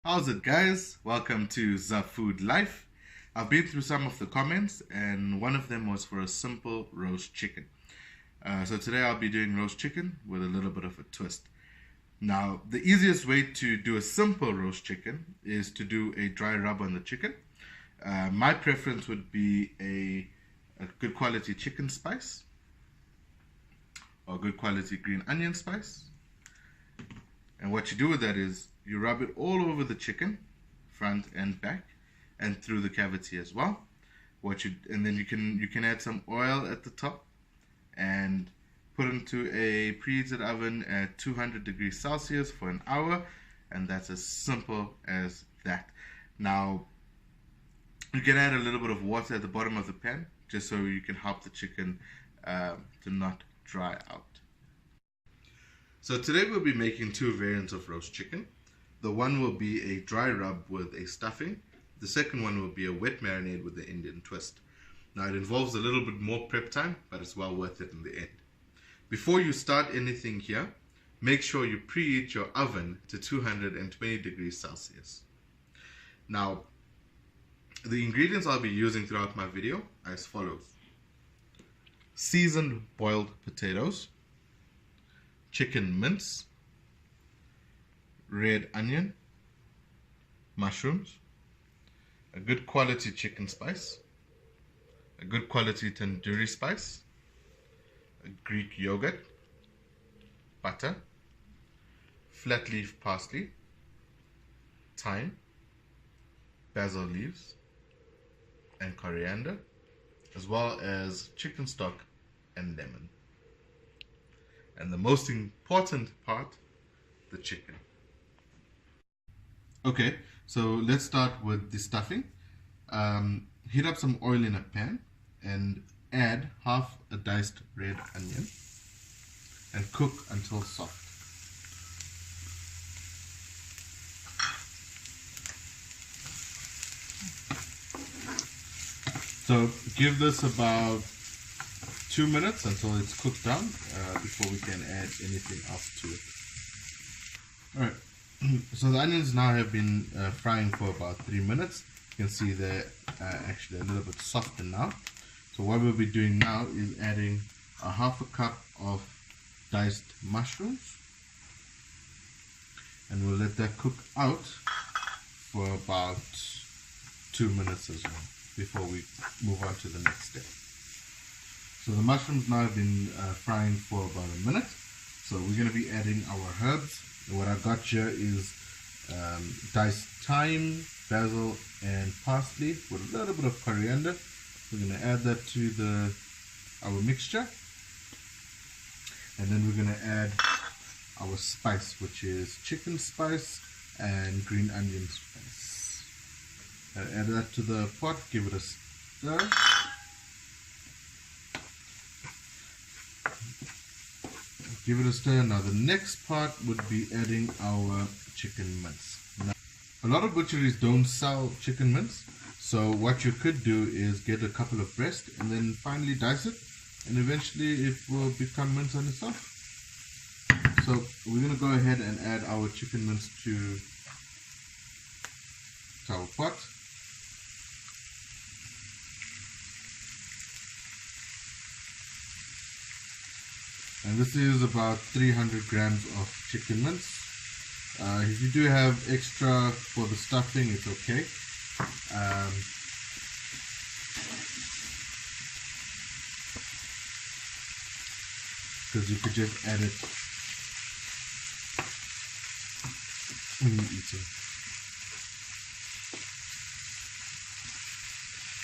How's it, guys? Welcome to The Food Life. I've been through some of the comments, and one of them was for a simple roast chicken. So today I'll be doing roast chicken with a little bit of a twist. Now, the easiest way to do a simple roast chicken is to do a dry rub on the chicken. My preference would be a good quality chicken spice or good quality green onion spice. And what you do with that is you rub it all over the chicken, front and back, and through the cavity as well. And then you can add some oil at the top and put into a preheated oven at 200 degrees Celsius for an hour, and that's as simple as that. Now, you can add a little bit of water at the bottom of the pan just so you can help the chicken to not dry out. So today we'll be making two variants of roast chicken. The one will be a dry rub with a stuffing. The second one will be a wet marinade with the Indian twist. Now it involves a little bit more prep time, but it's well worth it in the end. Before you start anything here, make sure you preheat your oven to 220 degrees Celsius. Now, the ingredients I'll be using throughout my video are as follows. Seasoned boiled potatoes, chicken mince, red onion, mushrooms, a good quality chicken spice, a good quality tandoori spice, a Greek yogurt, butter, flat leaf parsley, thyme, basil leaves, and coriander, as well as chicken stock and lemon. And the most important part, the chicken. Okay, so let's start with the stuffing. Heat up some oil in a pan and add half a diced red onion and cook until soft. So give this about 2 minutes until it's cooked down before we can add anything else to it. Alright, so the onions now have been frying for about 3 minutes. You can see they're actually a little bit softer now. So what we'll be doing now is adding a half a cup of diced mushrooms, and we'll let that cook out for about 2 minutes as well before we move on to the next step. So the mushrooms now have been frying for about a minute. So we're going to be adding our herbs. And what I got here is diced thyme, basil, and parsley with a little bit of coriander. We're going to add that to our mixture. And then we're going to add our spice, which is chicken spice and green onion spice. Add that to the pot, give it a stir. Give it a stir. Now the next part would be adding our chicken mince. Now, a lot of butcheries don't sell chicken mince, so what you could do is get a couple of breast and then finally dice it, and eventually it will become mince on itself. So we're going to go ahead and add our chicken mince to our pot. And this is about 300 grams of chicken mince. If you do have extra for the stuffing, it's okay. Because you could just add it when you eat it.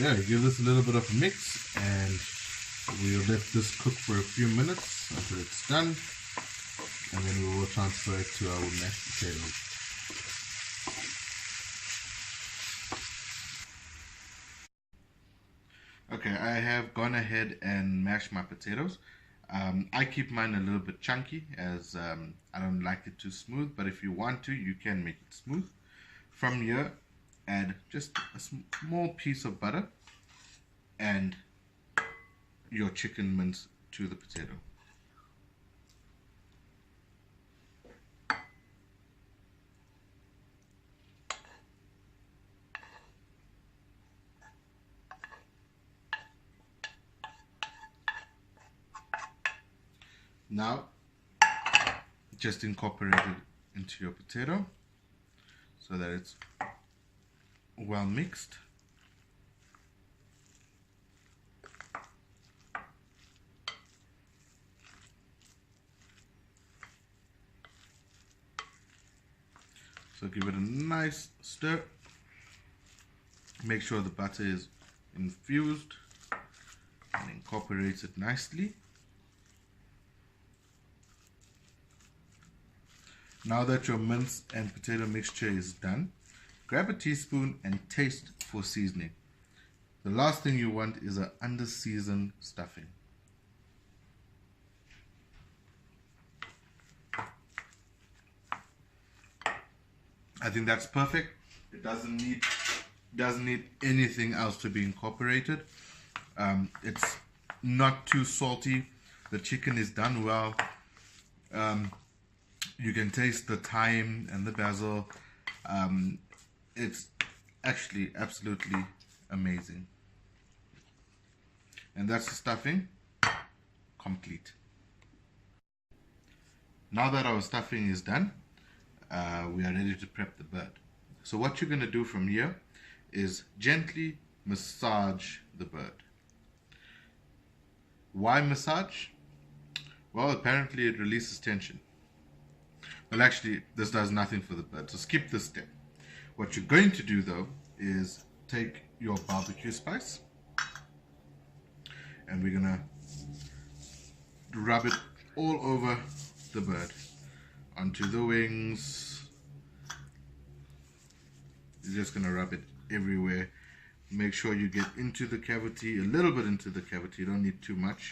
Yeah, you give this a little bit of a mix, and we'll let this cook for a few minutes until it's done, and then we will transfer it to our mashed potatoes. Okay, I have gone ahead and mashed my potatoes. I keep mine a little bit chunky as I don't like it too smooth, but if you want to, you can make it smooth. From here, add just a small piece of butter and your chicken mince to the potato. Now, just incorporate it into your potato so that it's well mixed. So give it a nice stir. Make sure the butter is infused and incorporates it nicely. Now that your mince and potato mixture is done, grab a teaspoon and taste for seasoning. The last thing you want is an under-seasoned stuffing. I think that's perfect. It doesn't need anything else to be incorporated. It's not too salty. The chicken is done well. You can taste the thyme and the basil. It's actually absolutely amazing. And that's the stuffing complete. Now that our stuffing is done, we are ready to prep the bird. So what you're going to do from here is gently massage the bird. Why massage? Well, apparently it releases tension. Well, actually, this does nothing for the bird, so skip this step. What you're going to do, though, is take your barbecue spice and we're going to rub it all over the bird, onto the wings. You're just going to rub it everywhere. Make sure you get into the cavity, a little bit into the cavity, you don't need too much.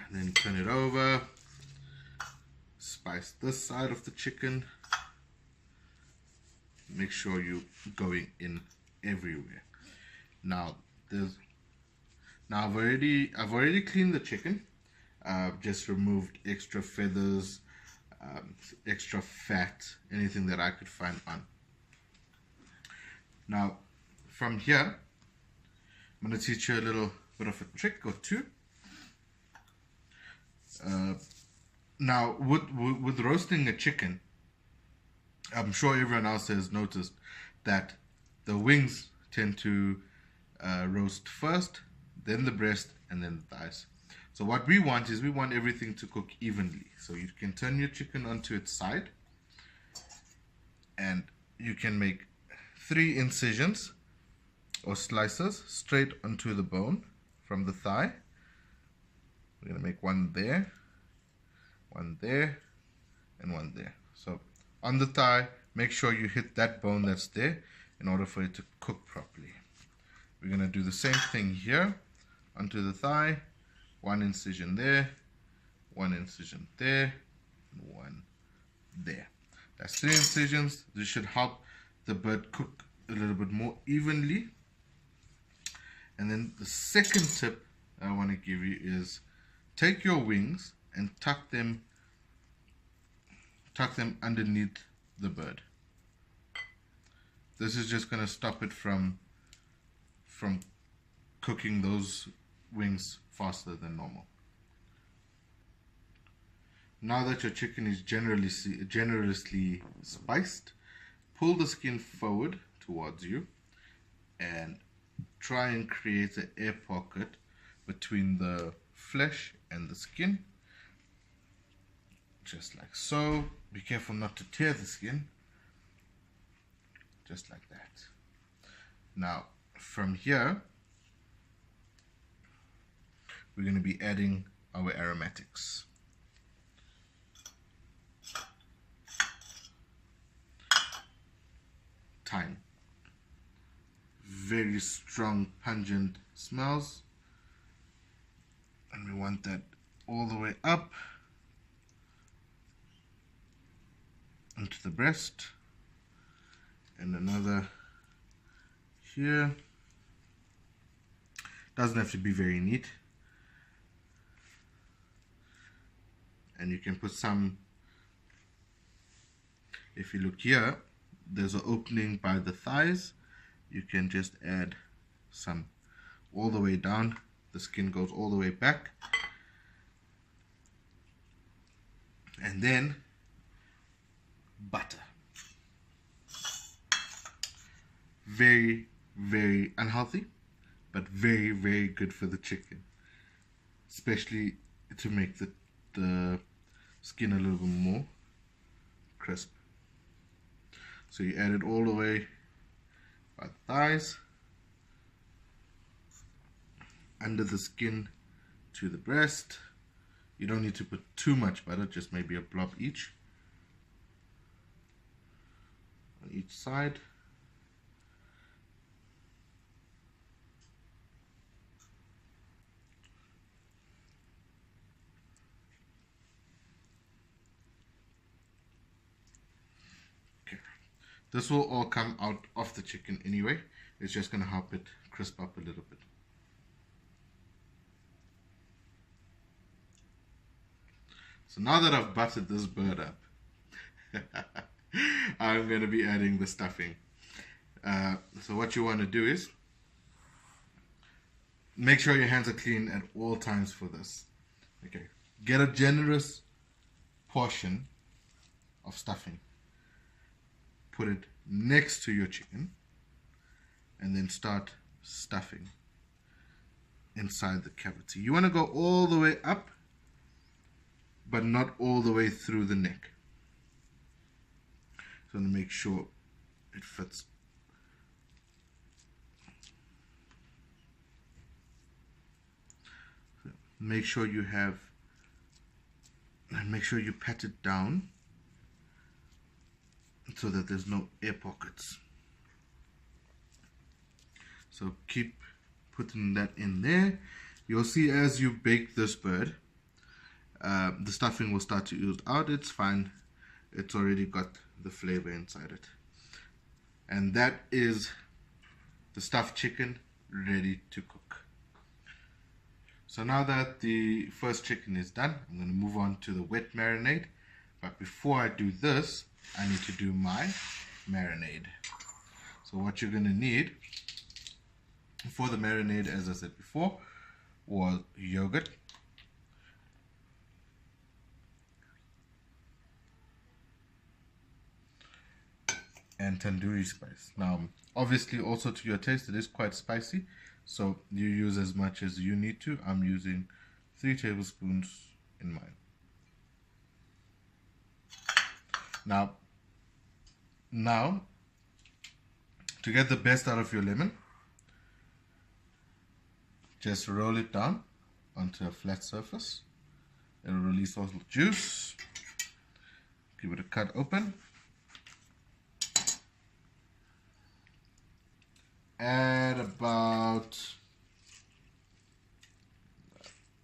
Then turn it over. Spice this side of the chicken. Make sure you're going in everywhere. Now I've already cleaned the chicken. I've just removed extra feathers, extra fat, anything that I could find on. Now from here, I'm going to teach you a little bit of a trick or two. Now with roasting a chicken, I'm sure everyone else has noticed that the wings tend to roast first, then the breast, and then the thighs. So what we want is we want everything to cook evenly. So you can turn your chicken onto its side and you can make 3 incisions or slices straight onto the bone from the thigh. We're going to make one there, and one there. So on the thigh, make sure you hit that bone that's there in order for it to cook properly. We're going to do the same thing here onto the thigh. 1 incision there, 1 incision there, and 1 there. That's 3 incisions. This should help the bird cook a little bit more evenly. And then the second tip I want to give you is take your wings and tuck them underneath the bird. This is just going to stop it from cooking those wings faster than normal. Now that your chicken is generously spiced, pull the skin forward towards you and try and create an air pocket between the flesh and the skin, just like so. Be careful not to tear the skin, just like that. Now from here, we're going to be adding our aromatics. Thyme. Very strong, pungent smells. And we want that all the way up into the breast. And another here. Doesn't have to be very neat. And you can put some, if you look here, there's an opening by the thighs. You can just add some all the way down the skin goes all the way back. And then butter. Very, very unhealthy, but very, very good for the chicken, especially to make the skin a little bit more crisp. So you add it all the way by the thighs, under the skin to the breast. You don't need to put too much butter, just maybe a blob each on each side. This will all come out of the chicken anyway. It's just going to help it crisp up a little bit. So now that I've buttered this bird up, I'm going to be adding the stuffing. So what you want to do is make sure your hands are clean at all times for this. Okay, get a generous portion of stuffing. Put it next to your chicken and then start stuffing inside the cavity. You want to go all the way up, but not all the way through the neck. So to make sure it fits. So make sure you pat it down so that there's no air pockets. So keep putting that in there. You'll see as you bake this bird, the stuffing will start to ooze out. It's fine. It's already got the flavor inside it. And that is the stuffed chicken ready to cook. So now that the first chicken is done, I'm going to move on to the wet marinade. But before I do this, I need to do my marinade. So what you're going to need for the marinade, as I said before, was yogurt, and tandoori spice. Now, obviously, also to your taste, it is quite spicy, so you use as much as you need to. I'm using 3 tablespoons in mine. Now, to get the best out of your lemon, just roll it down onto a flat surface. It'll release all the juice. Give it a cut open. Add about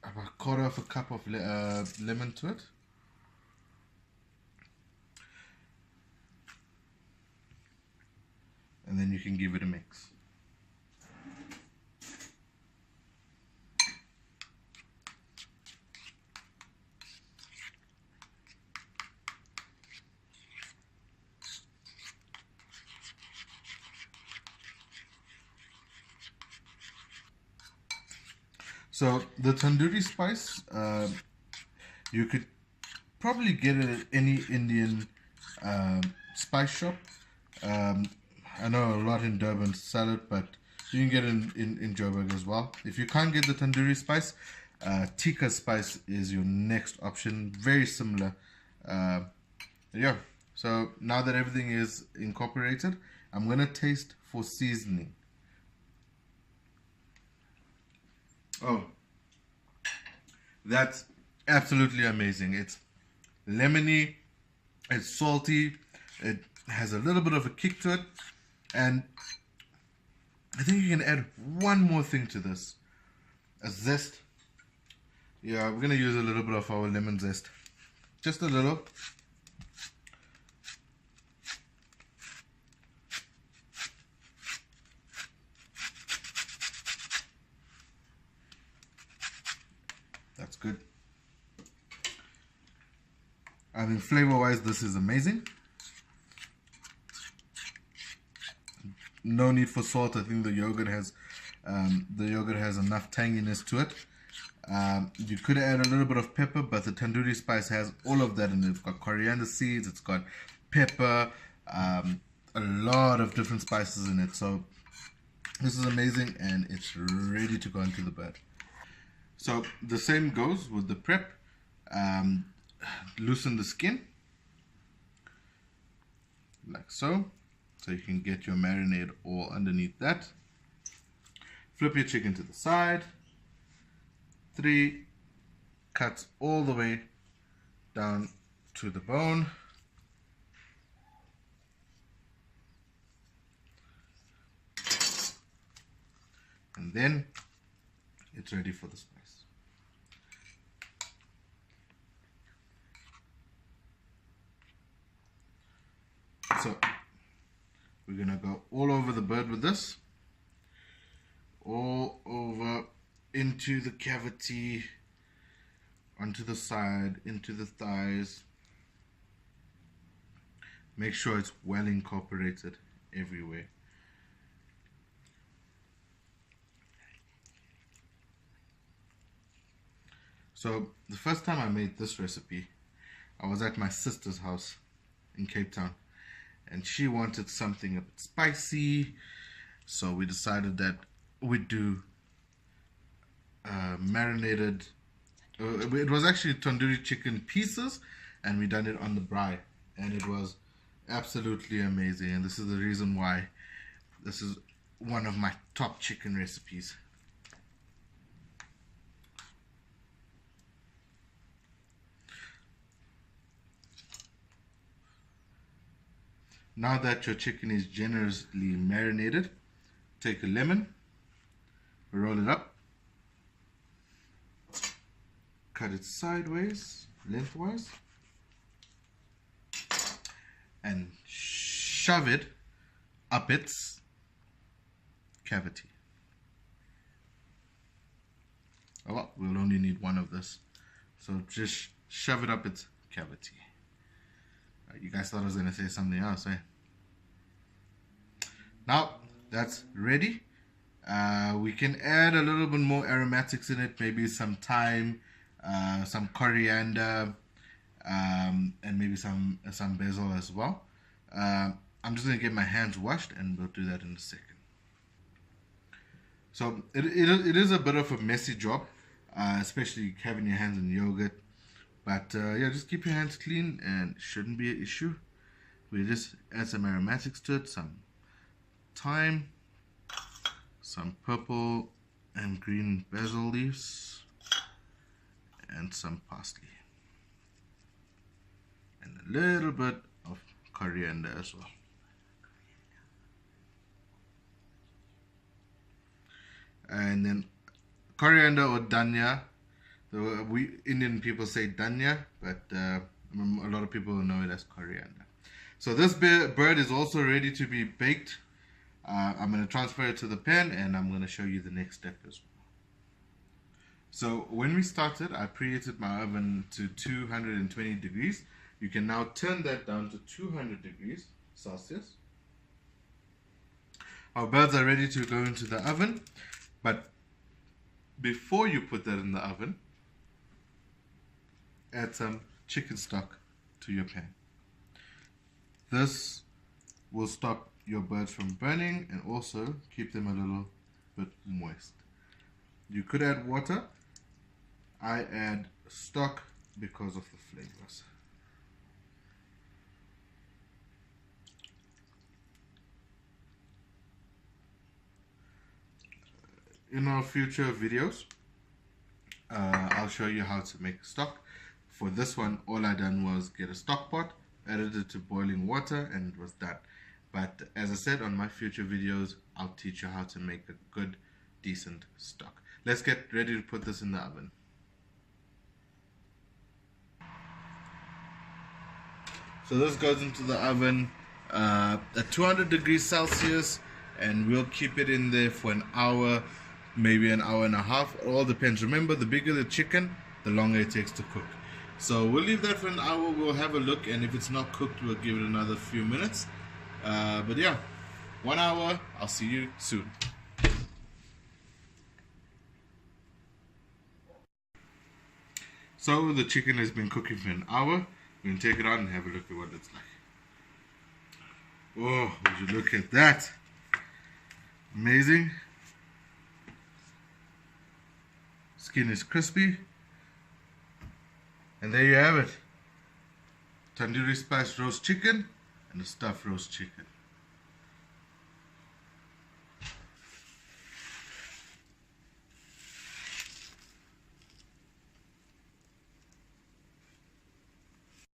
a quarter of a cup of lemon to it. And then you can give it a mix. So the tandoori spice, you could probably get it at any Indian spice shop. I know a lot in Durban sell it, but you can get it in Joburg as well. If you can't get the tandoori spice, tikka spice is your next option. Very similar. Yeah. So now that everything is incorporated, I'm gonna taste for seasoning. Oh, that's absolutely amazing. It's lemony, it's salty, it has a little bit of a kick to it, and I think you can add one more thing to this, a zest. Yeah, we're gonna use a little bit of our lemon zest, just a little. That's good. I mean, flavor-wise, this is amazing. No need for salt. I think the yogurt has The yogurt has enough tanginess to it. You could add a little bit of pepper, but the tandoori spice has all of that in it. It's got coriander seeds, it's got pepper, a lot of different spices in it. So this is amazing, and it's ready to go into the bird. So the same goes with the prep. Loosen the skin like so you can get your marinade all underneath that. Flip your chicken to the side. 3 cuts all the way down to the bone. And then it's ready for the spice. So we're gonna go all over the bird with this, all over into the cavity, onto the side, into the thighs. Make sure it's well incorporated everywhere. So the first time I made this recipe, I was at my sister's house in Cape Town, and she wanted something a bit spicy, so we decided that we'd do marinated, it was actually tandoori chicken pieces, and we done it on the braai, and it was absolutely amazing. And this is the reason why this is one of my top chicken recipes. Now that your chicken is generously marinated, take a lemon, roll it up, cut it sideways, lengthwise, and shove it up its cavity. Oh, well, we'll only need one of this, so just shove it up its cavity. You guys thought I was going to say something else, eh? Now that's ready. We can add a little bit more aromatics in it, maybe some thyme, some coriander, and maybe some basil as well. I'm just going to get my hands washed, and we'll do that in a second. So it is a bit of a messy job, especially having your hands in yogurt. But yeah, just keep your hands clean and it shouldn't be an issue. We just add some aromatics to it, some thyme, some purple and green basil leaves, and some parsley. And a little bit of coriander as well. And then coriander or dhania. We Indian people say dhania, but a lot of people know it as coriander. So this bird is also ready to be baked. I'm going to transfer it to the pan, and I'm going to show you the next step as well. So when we started, I preheated my oven to 220 degrees. You can now turn that down to 200 degrees Celsius. Our birds are ready to go into the oven, but before you put that in the oven, add some chicken stock to your pan. This will stop your birds from burning and also keep them a little bit moist. You could add water. I add stock because of the flavors. In our future videos, I'll show you how to make stock. For this one, all I done was get a stock pot, added it to boiling water, and it was done. But as I said, on my future videos, I'll teach you how to make a good, decent stock. Let's get ready to put this in the oven. So this goes into the oven at 200 degrees Celsius, and we'll keep it in there for an hour, maybe an hour and a half. It all depends. Remember, the bigger the chicken, the longer it takes to cook. So we'll leave that for an hour. We'll have a look, and if it's not cooked, we'll give it another few minutes. But yeah, 1 hour. I'll see you soon. So the chicken has been cooking for an hour. We're going to take it out and have a look at what it's like. Oh, would you look at that? Amazing. Skin is crispy. And there you have it. Tandoori spiced roast chicken and a stuffed roast chicken.